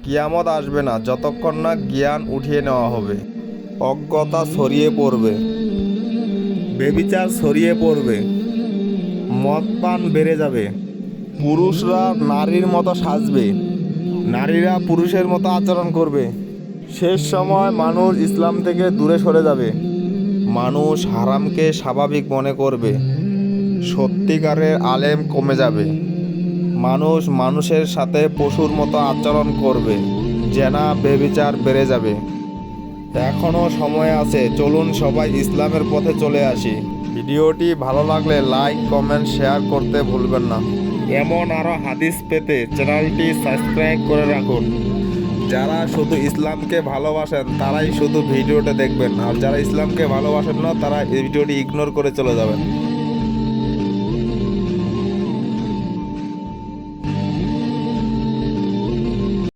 কিয়ামত আসবে না যতক্ষণ না জ্ঞান উঠিয়ে নেওয়া হবে। অজ্ঞতা ছড়িয়ে পড়বে, ব্যভিচার ছড়িয়ে পড়বে, মদ পান বেড়ে যাবে, পুরুষরা নারীর মতো সাজবে, নারীরা পুরুষের মতো আচরণ করবে। শেষ সময় মানুষ ইসলাম থেকে দূরে সরে যাবে, মানুষ হারামকে স্বাভাবিক মনে করবে, সত্যিকারের আলেম কমে যাবে, মানুষ মানুষের সাথে পশুর মতো আচরণ করবে, জেনা ব্যভিচার বেড়ে যাবে। এখনও সময় আছে, চলুন সবাই ইসলামের পথে চলে আসি। ভিডিওটি ভালো লাগলে লাইক কমেন্ট শেয়ার করতে ভুলবেন না। এমন আরও হাদিস পেতে চ্যানেলটি সাবস্ক্রাইব করে রাখুন। যারা শুধু ইসলামকে ভালোবাসেন তারাই শুধু ভিডিওটা দেখবেন, আর যারা ইসলামকে ভালোবাসেন না তারা এই ভিডিওটি ইগনোর করে চলে যাবেন।